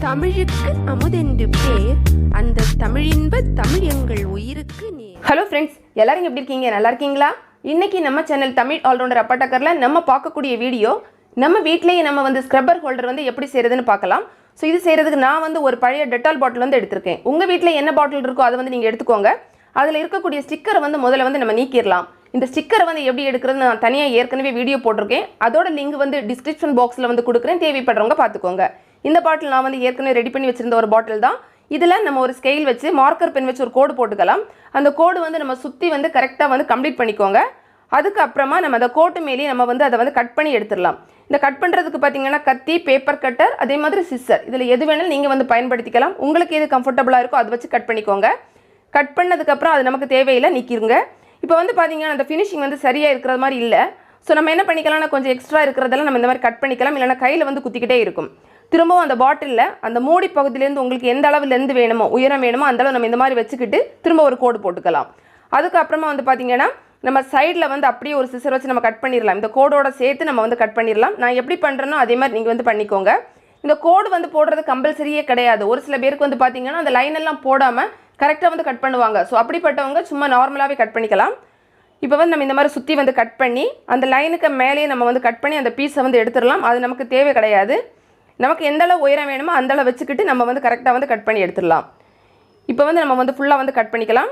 தமிழுக்கு அமுதென்று பேர் அந்த தமிழின்ப தமிழ் எங்கள் உயிருக்கு நேர். ஹலோ ஃப்ரெண்ட்ஸ், எல்லாரும் எப்படி இருக்கீங்க? நல்லா இருக்கீங்களா? இன்னைக்கு நம்ம சேனல் தமிழ் ஆல்ரவுண்டர் அப்பட்டக்கர்ல நம்ம பார்க்கக்கூடிய வீடியோ, நம்ம வீட்டிலேயே நம்ம ஸ்க்ரப்பர் ஹோல்டர் எப்படி செய்யறதுன்னு பார்க்கலாம். ஸோ இது செய்யறதுக்கு நான் ஒரு பழைய டெட்டால் பாட்டில் எடுத்திருக்கேன். உங்கள் வீட்டில் என்ன பாட்டில் இருக்கோ அதை நீங்கள் எடுத்துக்கோங்க. அதில் இருக்கக்கூடிய ஸ்டிக்கரை முதல்ல நம்ம நீக்கிடலாம். இந்த ஸ்டிக்கரை எப்படி எடுக்கிறது நான் தனியாக ஏற்கனவே வீடியோ போட்டிருக்கேன். அதோட லிங்க் டிஸ்கிரிப்ஷன் பாக்ஸில் கொடுக்குறேன், தேவைப்படுறவங்க பார்த்துக்கோங்க. இந்த பாட்டில் நான் ஏற்கனவே ரெடி பண்ணி வச்சிருந்த ஒரு பாட்டில் தான். இதில் நம்ம ஒரு ஸ்கெயில் வச்சு மார்க்கர் பென் வச்சு ஒரு கோடு போட்டுக்கலாம். அந்த கோடு நம்ம சுற்றி கரெக்டாக கம்ப்ளீட் பண்ணிக்கோங்க. அதுக்கப்புறமா நம்ம அந்த கோட்டு மேலேயே நம்ம அதை கட் பண்ணி எடுத்துடலாம். இந்த கட் பண்ணுறதுக்கு பார்த்தீங்கன்னா கத்தி, பேப்பர் கட்டர், அதே மாதிரி சிஸ்ஸர், இதில் எது வேணாலும் நீங்கள் பயன்படுத்திக்கலாம். உங்களுக்கு எது கம்ஃபர்டபுளாக இருக்கோ அதை வச்சு கட் பண்ணிக்கோங்க. கட் பண்ணதுக்கப்புறம் அது நமக்கு தேவையில்லை, நீக்கிருங்க. இப்போ பார்த்தீங்கன்னா அந்த ஃபினிஷிங் சரியாக இருக்கிற மாதிரி இல்லை. ஸோ நம்ம என்ன பண்ணிக்கலாம்னா கொஞ்சம் எக்ஸ்ட்ரா இருக்கிறதெல்லாம் நம்ம இந்த மாதிரி கட் பண்ணிக்கலாம். இல்லைனா கையில் குத்திக்கிட்டே இருக்கும். திரும்பவும் அந்த பாட்டிலில் அந்த மூடி பகுதியிலேருந்து உங்களுக்கு எந்த அளவுலேருந்து வேணுமோ, உயரம் வேணுமோ அந்த அளவு நம்ம இந்த மாதிரி வச்சுக்கிட்டு திரும்ப ஒரு கோடு போட்டுக்கலாம். அதுக்கப்புறமா பார்த்தீங்கன்னா நம்ம சைடில் அப்படியே ஒரு சிசர் வச்சு நம்ம கட் பண்ணிடலாம். இந்த கோடோட சேர்த்து நம்ம கட் பண்ணிடலாம். நான் எப்படி பண்ணுறேனோ அதே மாதிரி நீங்கள் பண்ணிக்கோங்க. இந்த கோடு போடுறது கம்பல்சரியே கிடையாது. ஒரு சில பேருக்கு பார்த்தீங்கன்னா அந்த லைன் எல்லாம் போடாமல் கரெக்டாக கட் பண்ணுவாங்க. ஸோ அப்படிப்பட்டவங்க சும்மா நார்மலாகவே கட் பண்ணிக்கலாம். இப்போ நம்ம இந்த மாதிரி சுற்றி கட் பண்ணி அந்த லைனுக்கு மேலேயே நம்ம கட் பண்ணி அந்த பீஸை எடுத்துடலாம். அது நமக்கு தேவை கிடையாது. நமக்கு எந்த அளவு உயரம் வேணுமோ அந்த அளவு வச்சுக்கிட்டு நம்ம கரெக்டாக கட் பண்ணி எடுத்துடலாம். இப்போ நம்ம ஃபுல்லாக கட் பண்ணிக்கலாம்.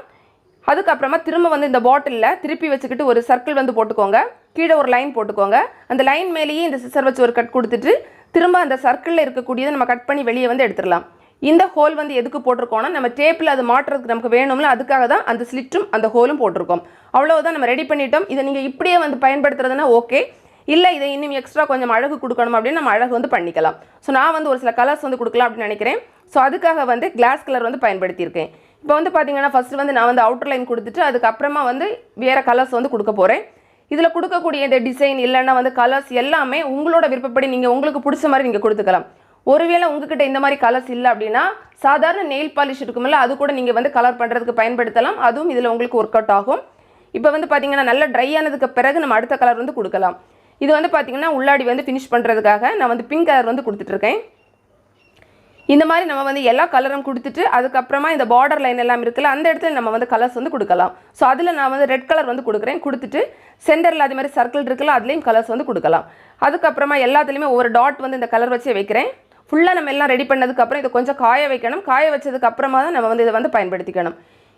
அதுக்கப்புறமா திரும்ப இந்த பாட்டிலில் திருப்பி வச்சுக்கிட்டு ஒரு சர்க்கிள் போட்டுக்கோங்க. கீழே ஒரு லைன் போட்டுக்கோங்க. அந்த லைன் மேலேயே இந்த சிசர் வச்சு ஒரு கட் கொடுத்துட்டு திரும்ப அந்த சர்க்கிளில் இருக்கக்கூடியதை நம்ம கட் பண்ணி வெளியே எடுத்துடலாம். இந்த ஹோல் எதுக்கு போட்டிருக்கோம்னா நம்ம டேப்பில் அது மாட்டுறதுக்கு நமக்கு வேணும்ல, அதுக்காக தான் அந்த ஸ்லிட்டும் அந்த ஹோலும் போட்டிருக்கோம். அவ்வளோதான், நம்ம ரெடி பண்ணிட்டோம். இதை நீங்கள் இப்படியே பயன்படுத்துறதுனா ஓகே. இல்லை இதை இன்னும் எக்ஸ்ட்ரா கொஞ்சம் அழகு கொடுக்கணும் அப்படின்னு நம்ம அழகு பண்ணிக்கலாம். ஸோ நான் ஒரு சில கலர்ஸ் கொடுக்கலாம் அப்படின்னு நினைக்கிறேன். ஸோ அதுக்காக கிளாஸ் கலர் பயன்படுத்தியிருக்கேன். இப்போ பார்த்தீங்கன்னா ஃபஸ்ட்டு நான் அவுட்டர் லைன் கொடுத்துட்டு அதுக்கப்புறமா வேறு கலர்ஸ் கொடுக்க போகிறேன். இதில் கொடுக்கக்கூடிய இந்த டிசைன் இல்லைன்னா கலர்ஸ் எல்லாமே உங்களோட விருப்பப்படி நீங்கள் உங்களுக்கு பிடிச்ச மாதிரி நீங்கள் கொடுத்துக்கலாம். ஒருவேளை உங்ககிட்ட இந்த மாதிரி கலர்ஸ் இல்லை அப்படின்னா சாதாரண நெயில் பாலிஷ் இருக்குமில்ல, அது கூட நீங்கள் கலர் பண்ணுறதுக்கு பயன்படுத்தலாம். அதுவும் இதில் உங்களுக்கு ஒர்க் அவுட் ஆகும். இப்போ பார்த்தீங்கன்னா நல்லா ட்ரை ஆனதுக்கு பிறகு நம்ம அடுத்த கலர் கொடுக்கலாம். இது பார்த்தீங்கன்னா உள்ளாடி ஃபினிஷ் பண்ணுறதுக்காக நான் பிங்க் கலர் கொடுத்துட்ருக்கேன். இந்த மாதிரி நம்ம எல்லா கலரும் கொடுத்துட்டு அதுக்கப்புறமா இந்த பார்டர் லைன் எல்லாம் இருக்குல்ல, அந்த இடத்துல நம்ம கலர்ஸ் கொடுக்கலாம். ஸோ அதில் நான் ரெட் கலர் கொடுக்குறேன். கொடுத்துட்டு சென்டரில் அதே மாதிரி சர்க்கிள் இருக்குல்ல, அதுலேயும் கலர்ஸ் கொடுக்கலாம். அதுக்கப்புறமா எல்லாத்துலேயுமே ஒரு டாட் இந்த கலர் வச்சே வைக்கிறேன். ஃபுல்லாக நம்ம எல்லாம் ரெடி பண்ணதுக்கப்புறம் இதை கொஞ்சம் காய வைக்கணும். காய வச்சதுக்கப்புறமா தான் நம்ம இதை பயன்படுத்திக்கணும்.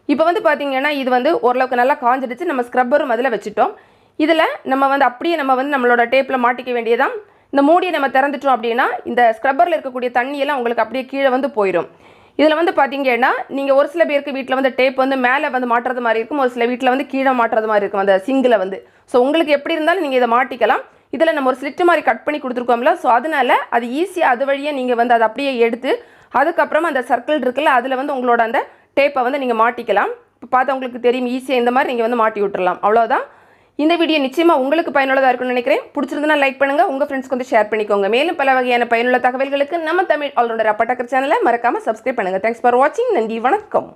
இப்போ பார்த்தீங்கன்னா இது ஓரளவுக்கு நல்லா காஞ்சிடுச்சு. நம்ம ஸ்க்ரப்பரும் அதில் வச்சுட்டோம். இதில் நம்ம அப்படியே நம்ம நம்மளோட டேப்பில் மாட்டிக்க வேண்டியதான். இந்த மூடியை நம்ம திறந்துட்டோம் அப்படின்னா இந்த ஸ்க்ரப்பரில் இருக்கக்கூடிய தண்ணியெல்லாம் உங்களுக்கு அப்படியே கீழே போயிடும். இதில் பார்த்தீங்கன்னா நீங்கள் ஒரு சில பேருக்கு வீட்டில் டேப் மேலே மாட்டுறது மாதிரி இருக்கும். ஒரு சில வீட்டில் கீழே மாட்டுறது மாதிரி இருக்கும் அந்த சிங்கில் ஸோ உங்களுக்கு எப்படி இருந்தாலும் நீங்கள் இதை மாட்டிக்கலாம். இதில் நம்ம ஒரு ஸ்லிட்டு மாதிரி கட் பண்ணி கொடுத்துருக்கோம்ல, ஸோ அதனால் அது ஈஸியாக அது வழியாக நீங்கள் அதை அப்படியே எடுத்து அதுக்கப்புறமா அந்த சர்க்கிள் இருக்குல்ல, அதில் உங்களோட அந்த டேப்பை நீங்கள் மாட்டிக்கலாம். இப்போ பார்த்தா உங்களுக்கு தெரியும், ஈஸியாக இந்த மாதிரி நீங்கள் மாட்டி விட்டுறலாம். அவ்வளோதான். இந்த வீடியோ நிச்சயமாக உங்களுக்கு பயனுள்ளதாக இருக்கும்னு நினைக்கிறேன். பிடிச்சிருந்தா லைக் பண்ணுங்கள், உங்கள் ஃப்ரெண்ட்ஸ்க்கு ஷேர் பண்ணிக்கோங்க. மேலும் பல வகையான பயனுள்ள தகவல்களுக்கு நம்ம தமிழ் ஆல்ரவுண்டர் அப்பட்டக்கர் சேனலை மறக்காமல் சப்ஸ்கிரைப் பண்ணுங்கள். தேங்க்ஸ் ஃபார் வாட்சிங். நன்றி, வணக்கம்.